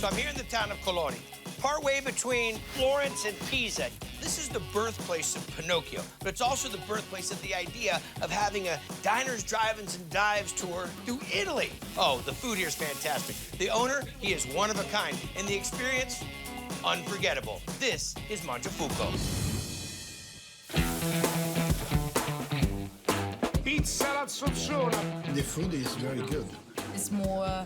So I'm here in the town of Coloni, partway between Florence and Pisa. This is the birthplace of Pinocchio, but it's also the birthplace of the idea of having a diners, drive-ins, and dives tour through Italy. Oh, the food here is fantastic. The owner, he is one of a kind, and the experience, unforgettable. This is Mangiafuoco. Pizza alla zozzona. The food is very good. It's more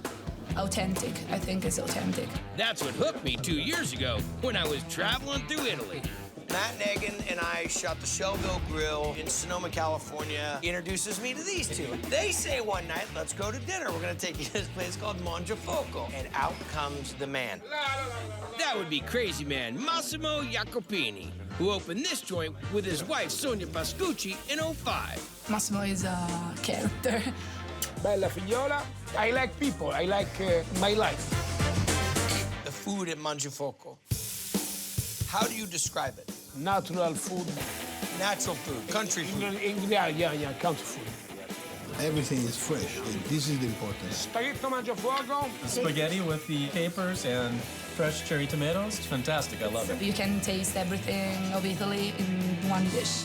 authentic. I think it's authentic. That's what hooked me 2 years ago when I was traveling through Italy. Matt Nagan and I shot the Shellville Grill in Sonoma, California. He introduces me to these two. They say one night, let's go to dinner. We're gonna take you to this place called Mangiafuoco. And out comes the man. That would be crazy man Massimo Jacopini, who opened this joint with his wife Sonia Pascucci in '05. Massimo is a character. Bella figliola. I like people. I like my life. The food at Mangiafuoco. How do you describe it? Natural food. Natural food, country food. Yeah, country food. Everything is fresh. This is the important. Spaghetto Mangiafuoco. Spaghetti with the capers and fresh cherry tomatoes. It's fantastic. I love it. You can taste everything of Italy in one dish.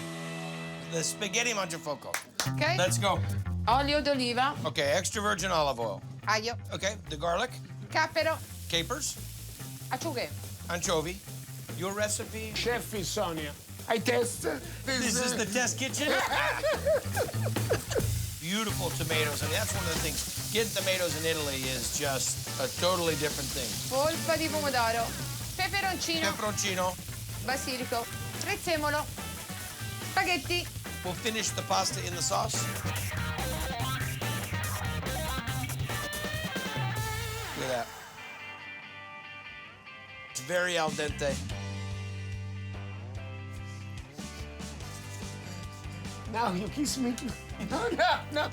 The spaghetti Mangiafuoco. Okay. Let's go. Olio d'oliva, Okay, extra virgin olive oil. aglio, Okay, the garlic, cappero, capers, acciughe. anchovy. Your recipe? Chef Sonia. I test. This is the test kitchen? Beautiful tomatoes. I mean, that's one of the things. Getting tomatoes in Italy is just a totally different thing. Polpa di pomodoro, peperoncino, Peperoncino. basilico, prezzemolo, spaghetti. We'll finish the pasta in the sauce. Look at that. It's very al dente. Now you kiss me. No.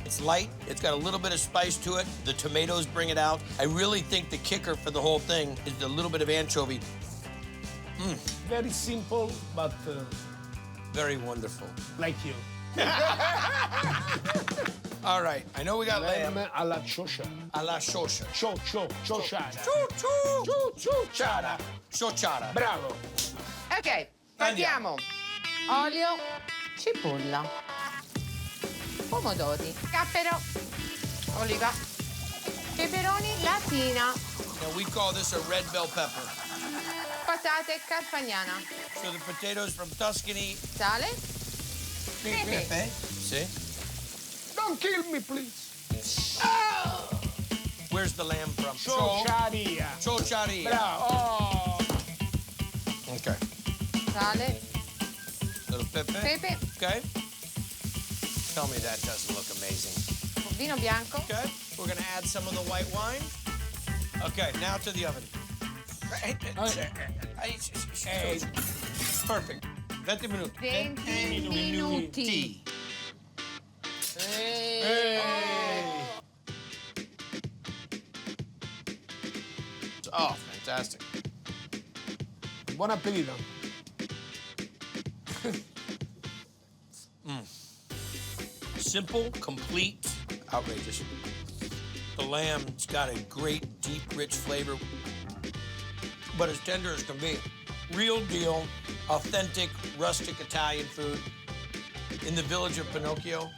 It's light. It's got a little bit of spice to it. The tomatoes bring it out. I really think the kicker for the whole thing is a little bit of anchovy. Very simple, but Very wonderful. like you. All right. I know we got lamb. Lamb alla ciociara. Alla shosha. Ciociara. Ciociara. Ciociara. Bravo. Ok, partiamo. Olio, cipolla, pomodori, cappero, oliva, peperoni, latina, Now we call this a red bell pepper. patate, carfagnana, So the potatoes from Tuscany. sale, pepe. See? Don't kill me, please. Where's the lamb from? Ciociaria. Ciociaria. Bravo. Oh. Okay. Sale, Little pepe. pepe, Okay. Tell me that doesn't look amazing. vino bianco, Okay. We're gonna add some of the white wine. Okay, now to the oven. Perfect. 20 minuti. 20 minuti. Oh, fantastic. Buon appetito. Simple, complete, outrageous. The lamb's got a great, deep, rich flavor, but as tender as can be. Real deal, authentic, rustic Italian food in the village of Pinocchio.